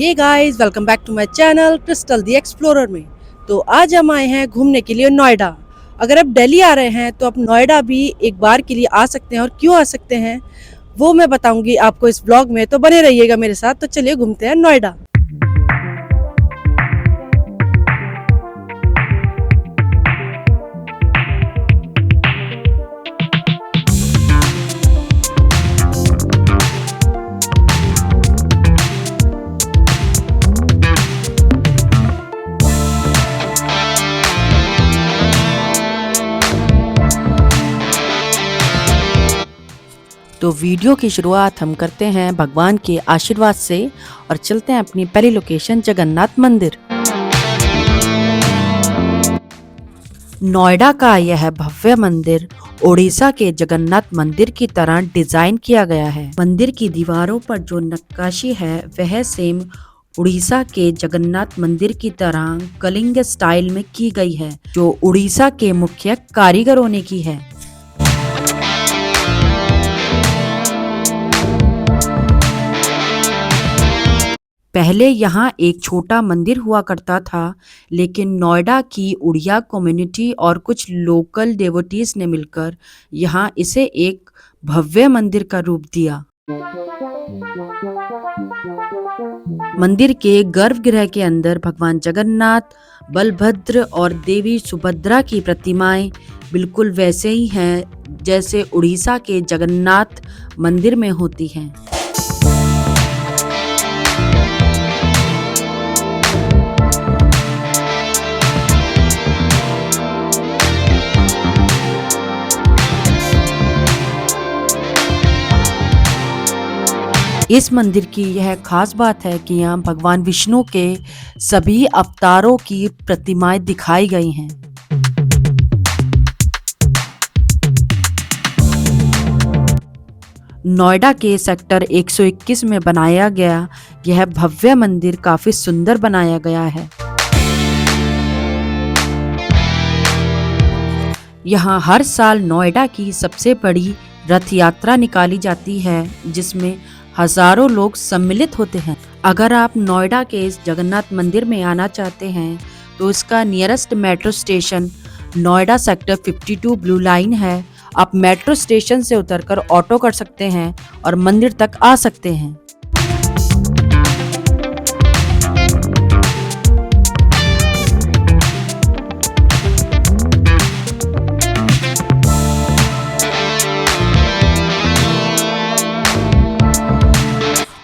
ये guys welcome back to my channel crystal the explorer में। तो आज हम आए हैं घूमने के लिए नोएडा। अगर आप दिल्ली आ रहे हैं तो आप नोएडा भी एक बार के लिए आ सकते हैं, और क्यों आ सकते हैं वो मैं बताऊंगी आपको इस ब्लॉग में, तो बने रहिएगा मेरे साथ। तो चलिए घूमते हैं नोएडा। तो वीडियो की शुरुआत हम करते हैं भगवान के आशीर्वाद से और चलते हैं अपनी पहली लोकेशन जगन्नाथ मंदिर। नोएडा का यह भव्य मंदिर ओडिशा के जगन्नाथ मंदिर की तरह डिजाइन किया गया है। मंदिर की दीवारों पर जो नक्काशी है वह सेम उड़ीसा के जगन्नाथ मंदिर की तरह कलिंग स्टाइल में की गई है, जो उड़ीसा के मुख्य कारीगरों ने की है। पहले यहाँ एक छोटा मंदिर हुआ करता था, लेकिन नोएडा की उड़िया कम्युनिटी और कुछ लोकल डेवोटीज ने मिलकर यहाँ इसे एक भव्य मंदिर का रूप दिया। मंदिर के गर्भगृह के अंदर भगवान जगन्नाथ, बलभद्र और देवी सुभद्रा की प्रतिमाएं बिल्कुल वैसे ही हैं जैसे उड़ीसा के जगन्नाथ मंदिर में होती हैं। इस मंदिर की यह खास बात है कि यहाँ भगवान विष्णु के सभी अवतारों की प्रतिमाएं दिखाई गई हैं। नोएडा के सेक्टर 121 में बनाया गया यह भव्य मंदिर काफी सुंदर बनाया गया है। यहाँ हर साल नोएडा की सबसे बड़ी रथ यात्रा निकाली जाती है, जिसमें हजारों लोग सम्मिलित होते हैं। अगर आप नोएडा के इस जगन्नाथ मंदिर में आना चाहते हैं तो इसका nearest metro station Noida sector 52 blue line है। आप मेट्रो स्टेशन से उतरकर ऑटो कर सकते हैं और मंदिर तक आ सकते हैं।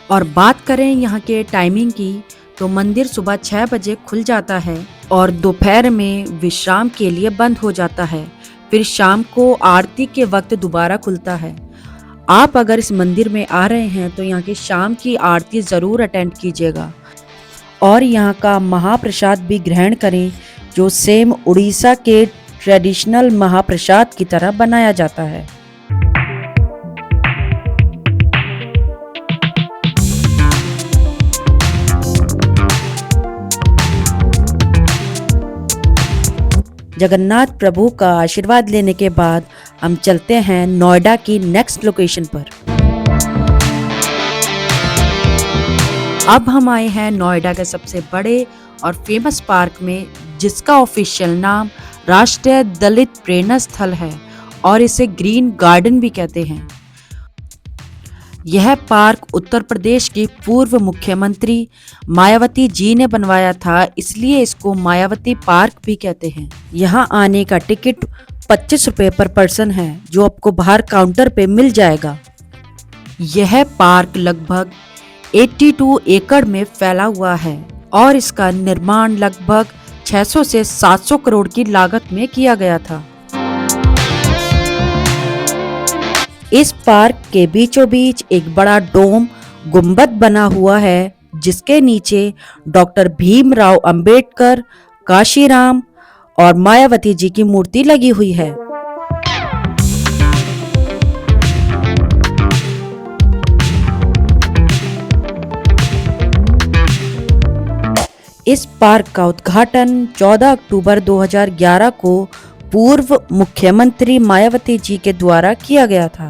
और बात करें यहाँ के टाइमिंग की तो मंदिर सुबह 6 बजे खुल जाता है और दोपहर में विश्राम के लिए बंद हो जाता है। फिर शाम को आरती के वक्त दोबारा खुलता है। आप अगर इस मंदिर में आ रहे हैं तो यहाँ की शाम की आरती ज़रूर अटेंड कीजिएगा और यहाँ का महाप्रसाद भी ग्रहण करें, जो सेम उड़ीसा के ट्रेडिशनल महाप्रसाद की तरह बनाया जाता है। जगन्नाथ प्रभु का आशीर्वाद लेने के बाद हम चलते हैं नोएडा की नेक्स्ट लोकेशन पर। अब हम आए हैं नोएडा के सबसे बड़े और फेमस पार्क में, जिसका ऑफिशियल नाम राष्ट्रीय दलित प्रेरणा स्थल है और इसे ग्रीन गार्डन भी कहते हैं। यह पार्क उत्तर प्रदेश की पूर्व मुख्यमंत्री मायावती जी ने बनवाया था, इसलिए इसको मायावती पार्क भी कहते हैं। यहाँ आने का टिकट 25 रुपए पर पर्सन है, जो आपको बाहर काउंटर पे मिल जाएगा। यह पार्क लगभग 82 एकड़ में फैला हुआ है और इसका निर्माण लगभग 600 से 700 करोड़ की लागत में किया गया था। इस पार्क के बीचों बीच एक बड़ा डोम गुंबद बना हुआ है, जिसके नीचे डॉक्टर भीमराव अंबेडकर, काशीराम और मायावती जी की मूर्ति लगी हुई है। इस पार्क का उद्घाटन 14 अक्टूबर 2011 को पूर्व मुख्यमंत्री मायावती जी के द्वारा किया गया था।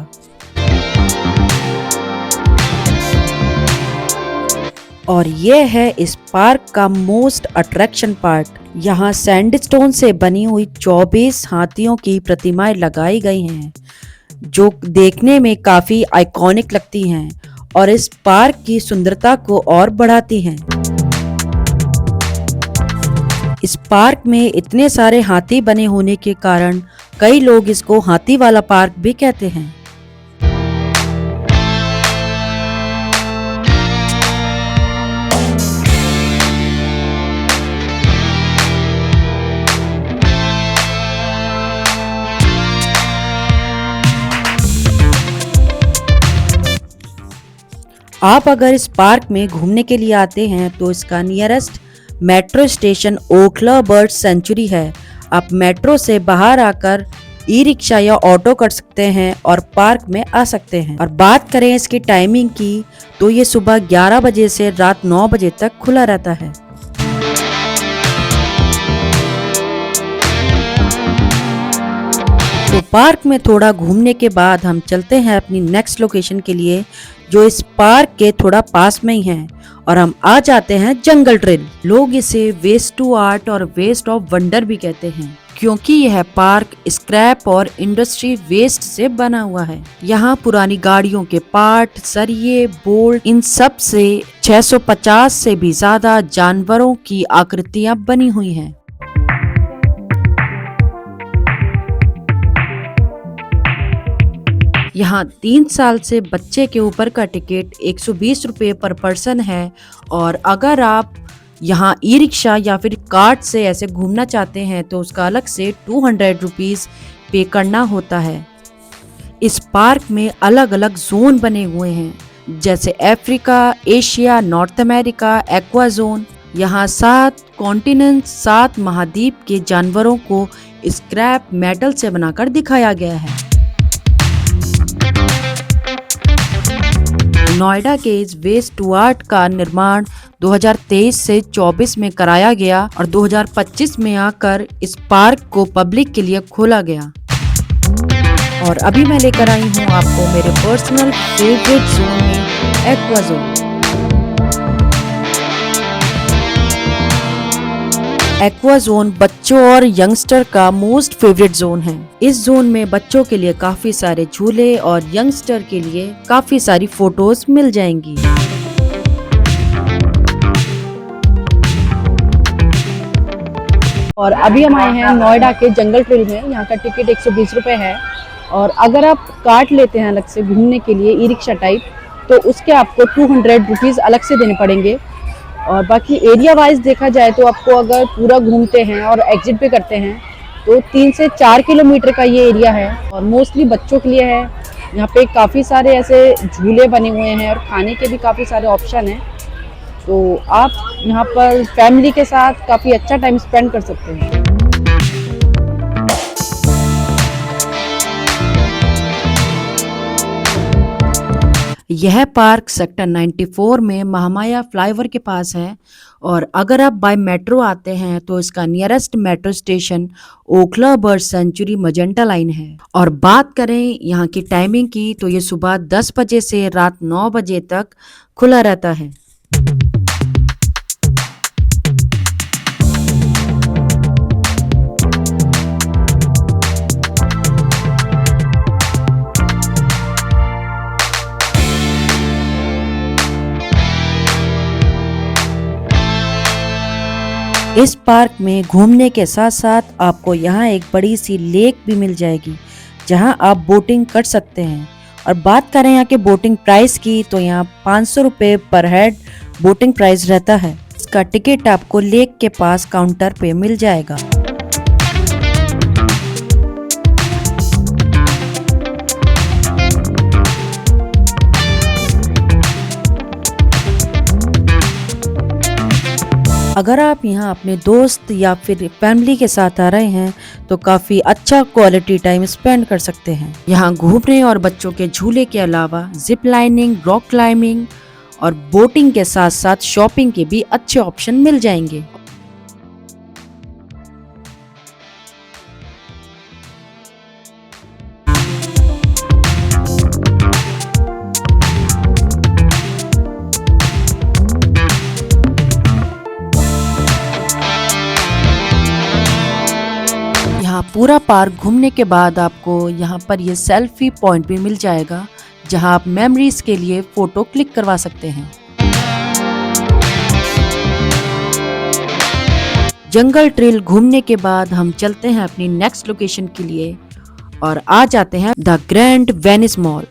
और ये है इस पार्क का मोस्ट अट्रैक्शन पार्ट। यहाँ सैंडस्टोन से बनी हुई 24 हाथियों की प्रतिमाएं लगाई गई हैं, जो देखने में काफी आइकॉनिक लगती हैं और इस पार्क की सुंदरता को और बढ़ाती हैं। इस पार्क में इतने सारे हाथी बने होने के कारण कई लोग इसको हाथी वाला पार्क भी कहते हैं। आप अगर इस पार्क में घूमने के लिए आते हैं तो इसका nearest metro station Okhla bird sanctuary है। आप मेट्रो से बाहर आकर ई रिक्शा या ऑटो कर सकते हैं और पार्क में आ सकते हैं। और बात करें इसकी टाइमिंग की तो ये सुबह 11 बजे से रात 9 बजे तक खुला रहता है। तो पार्क में थोड़ा घूमने के बाद हम चलते हैं अपनी नेक्स्ट लोकेशन के लिए, जो इस पार्क के थोड़ा पास में ही है, और हम आ जाते हैं जंगल ट्रेल। लोग इसे वेस्ट टू आर्ट और वेस्ट ऑफ वंडर भी कहते हैं, क्योंकि यह पार्क स्क्रैप और इंडस्ट्री वेस्ट से बना हुआ है। यहाँ पुरानी गाड़ियों के पार्ट, सरिये, बोल्ट, इन सब से 650 से भी ज्यादा जानवरों की आकृतियां बनी हुई हैं। यहाँ 3 साल से बच्चे के ऊपर का टिकट 120 रुपये पर पर्सन है, और अगर आप यहाँ ई रिक्शा या फिर कार्ट से ऐसे घूमना चाहते हैं तो उसका अलग से 200 रुपीज़ पे करना होता है। इस पार्क में अलग अलग जोन बने हुए हैं, जैसे Africa, Asia, north America, aqua zone. यहाँ 7 कॉन्टिनेंट, 7 महाद्वीप के जानवरों को स्क्रैप मेटल से बनाकर दिखाया गया है। नोएडा के इस वेस्ट टू आर्ट का निर्माण 2023 से 24 में कराया गया और 2025 में आकर इस पार्क को पब्लिक के लिए खोला गया। और अभी मैं लेकर आई हूँ आपको मेरे पर्सनल फेवरेट जोन में एक्वा जोन। एक्वा जोन बच्चों और यंगस्टर का मोस्ट फेवरेट जोन है। इस जोन में बच्चों के लिए काफी सारे झूले और यंगस्टर के लिए काफी सारी फोटोज मिल जाएंगी। और अभी हम आए हैं नोएडा के जंगल ट्रेल में। यहाँ का टिकट 120 रुपये है, और अगर आप कार्ट लेते हैं अलग से घूमने के लिए ई रिक्शा टाइप, तो उसके आपको 200 रुपीज़ अलग से देने पड़ेंगे। और बाकी एरिया वाइज देखा जाए तो आपको अगर पूरा घूमते हैं और एग्जिट पे करते हैं तो 3 से 4 किलोमीटर का ये एरिया है, और मोस्टली बच्चों के लिए है। यहाँ पे काफ़ी सारे ऐसे झूले बने हुए हैं और खाने के भी काफ़ी सारे ऑप्शन हैं, तो आप यहाँ पर फैमिली के साथ काफ़ी अच्छा टाइम स्पेंड कर सकते हैं। यह पार्क सेक्टर 94 में महामाया फ्लाईओवर के पास है, और अगर आप बाय मेट्रो आते हैं तो इसका nearest metro station Okhla bird sanctuary magenta line है। और बात करें यहाँ की टाइमिंग की तो ये सुबह 10 बजे से रात 9 बजे तक खुला रहता है। इस पार्क में घूमने के साथ साथ आपको यहाँ एक बड़ी सी लेक भी मिल जाएगी, जहाँ आप बोटिंग कर सकते हैं। और बात करें यहाँ के बोटिंग प्राइस की तो यहाँ 500 रुपये पर हेड बोटिंग प्राइस रहता है। इसका टिकट आपको लेक के पास काउंटर पे मिल जाएगा। अगर आप यहाँ अपने दोस्त या फिर फैमिली के साथ आ रहे हैं तो काफ़ी अच्छा क्वालिटी टाइम स्पेंड कर सकते हैं। यहाँ घूमने और बच्चों के झूले के अलावा जिप लाइनिंग, रॉक क्लाइंबिंग और बोटिंग के साथ साथ शॉपिंग के भी अच्छे ऑप्शन मिल जाएंगे। पूरा पार्क घूमने के बाद आपको यहाँ पर ये सेल्फी पॉइंट भी मिल जाएगा, जहाँ आप मेमोरीज के लिए फोटो क्लिक करवा सकते हैं। जंगल ट्रेल घूमने के बाद हम चलते हैं अपनी नेक्स्ट लोकेशन के लिए और आ जाते हैं the grand Venice mall.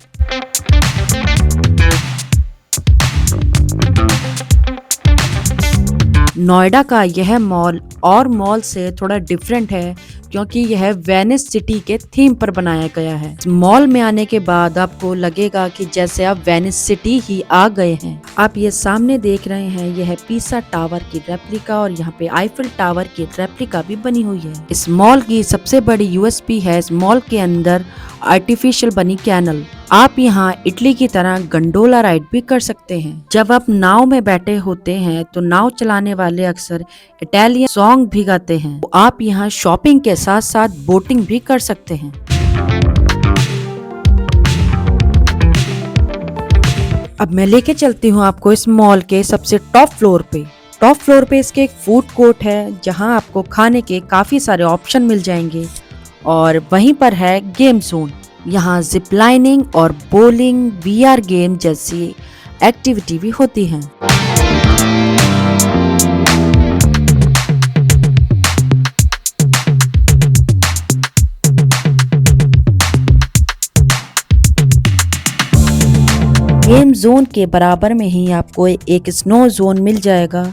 Noida का यह मॉल और मॉल से थोड़ा डिफरेंट है क्योंकि यह वेनिस सिटी के थीम पर बनाया गया है। मॉल में आने के बाद आपको लगेगा कि जैसे आप वेनिस सिटी ही आ गए हैं। आप ये सामने देख रहे हैं, यह पीसा टावर की रेप्लिका और यहाँ पे आईफिल टावर की रेप्लिका भी बनी हुई है। इस मॉल की सबसे बड़ी यूएसपी है इस मॉल के अंदर आर्टिफिशियल बनी कैनल। आप यहाँ इटली की तरह गंडोला राइड भी कर सकते हैं। जब आप नाव में बैठे होते हैं तो नाव चलाने वाले अक्सर इटालियन सॉन्ग भी गाते हैं। तो आप यहाँ शॉपिंग के साथ साथ बोटिंग भी कर सकते हैं। अब मैं लेके चलती हूँ आपको इस मॉल के सबसे टॉप फ्लोर पे। टॉप फ्लोर पे इसके एक फूड कोर्ट है जहाँ आपको खाने के काफी सारे ऑप्शन मिल जाएंगे और वहीं पर है गेम जोन। यहाँ जिप लाइनिंग और बोलिंग, वीआर गेम जैसी एक्टिविटी भी होती हैं। गेम जोन के बराबर में ही आपको एक स्नो जोन मिल जाएगा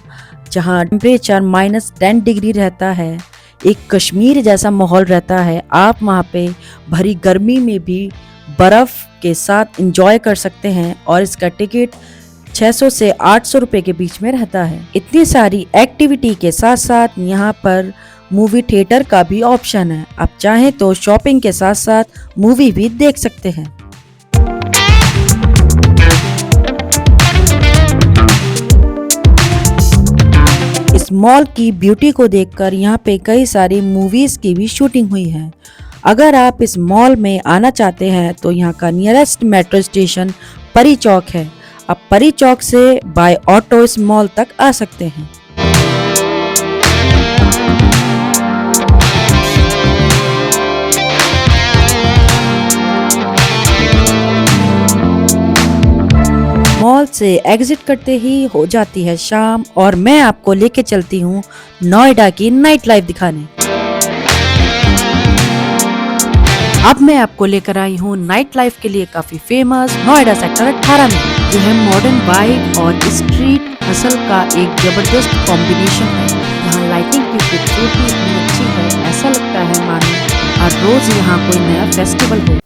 जहाँ टेम्परेचर -10 डिग्री रहता है। एक कश्मीर जैसा माहौल रहता है। आप वहाँ पे भरी गर्मी में भी बर्फ के साथ एंजॉय कर सकते हैं और इसका टिकट 600 से 800 रुपए के बीच में रहता है। इतनी सारी एक्टिविटी के साथ साथ यहाँ पर मूवी थिएटर का भी ऑप्शन है। आप चाहें तो शॉपिंग के साथ साथ मूवी भी देख सकते हैं। इस मॉल की ब्यूटी को देखकर यहाँ पे कई सारी मूवीज की भी शूटिंग हुई है। अगर आप इस मॉल में आना चाहते हैं तो यहाँ का नियरेस्ट मेट्रो स्टेशन परी चौक है। आप परी चौक से बाय ऑटो इस मॉल तक आ सकते हैं। मॉल से एग्जिट करते ही हो जाती है शाम और मैं आपको लेके चलती हूँ नोएडा की नाइट लाइफ दिखाने। अब मैं आपको लेकर आई हूँ नाइट लाइफ के लिए काफी फेमस नोएडा सेक्टर 18 में। यह मॉडर्न वाइब और स्ट्रीट हसल का एक जबरदस्त कॉम्बिनेशन है। यहाँ लाइटिंग की खूबसूरती इतनी अच्छी है, ऐसा लगता है मानो हर रोज यहाँ कोई नया फेस्टिवल हो।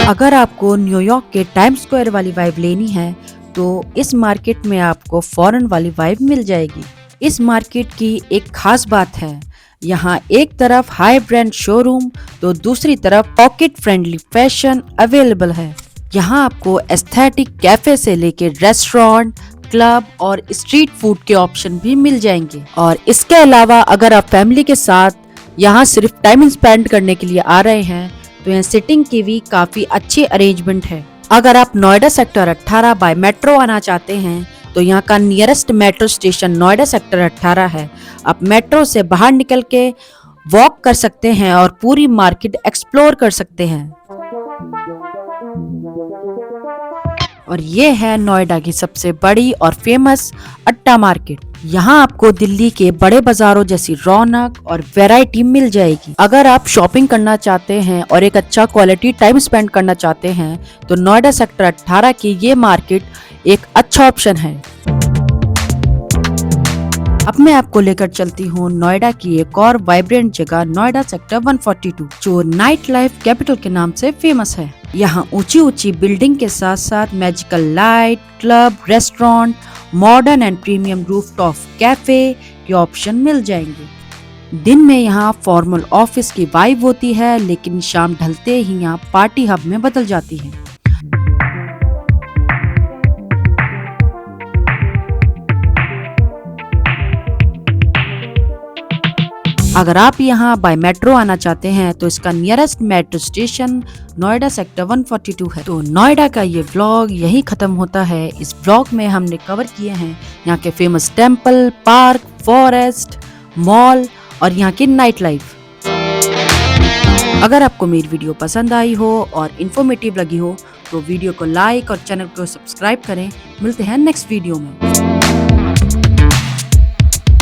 अगर आपको न्यूयॉर्क के टाइम स्क्वायर वाली वाइब लेनी है तो इस मार्केट में आपको फॉरेन वाली वाइब मिल जाएगी। इस मार्केट की एक खास बात है, यहाँ एक तरफ हाई ब्रांड शोरूम तो दूसरी तरफ पॉकेट फ्रेंडली फैशन अवेलेबल है। यहाँ आपको एस्थेटिक कैफे से लेके रेस्टोरेंट, क्लब और स्ट्रीट फूड के ऑप्शन भी मिल जाएंगे। और इसके अलावा अगर आप फैमिली के साथ यहाँ सिर्फ टाइम स्पेंड करने के लिए आ रहे हैं तो यहाँ सिटिंग की भी काफी अच्छी अरेंजमेंट है। अगर आप नोएडा सेक्टर 18 बाय मेट्रो आना चाहते हैं तो यहाँ का nearest metro station Noida sector 18 है। आप मेट्रो से बाहर निकल के वॉक कर सकते हैं और पूरी मार्केट एक्सप्लोर कर सकते हैं। और ये है नोएडा की सबसे बड़ी और फेमस अट्टा मार्केट। यहाँ आपको दिल्ली के बड़े बाजारों जैसी रौनक और वैरायटी मिल जाएगी। अगर आप शॉपिंग करना चाहते हैं और एक अच्छा क्वालिटी टाइम स्पेंड करना चाहते हैं तो नोएडा सेक्टर 18 की ये मार्केट एक अच्छा ऑप्शन है। अब मैं आपको लेकर चलती हूँ नोएडा की एक और वाइब्रेंट जगह नोएडा सेक्टर 142 जो नाइट लाइफ कैपिटल के नाम से फेमस है। यहाँ ऊंची ऊंची बिल्डिंग के साथ साथ magical light, club, restaurant, modern and premium rooftop cafe के ऑप्शन मिल जाएंगे। दिन में यहाँ फॉर्मल ऑफिस की वाइब होती है, लेकिन शाम ढलते ही यहाँ पार्टी हब में बदल जाती है। अगर आप यहाँ बाय मेट्रो आना चाहते हैं तो इसका nearest metro station Noida sector 142 है। तो नोएडा का ये व्लॉग यही खत्म होता है। इस व्लॉग में हमने कवर किए हैं यहाँ के famous temple, park, forest, mall और यहाँ की नाइट लाइफ। अगर आपको मेरी वीडियो पसंद आई हो और इन्फॉर्मेटिव लगी हो तो वीडियो को लाइक और चैनल को सब्सक्राइब करें। मिलते हैं नेक्स्ट वीडियो में।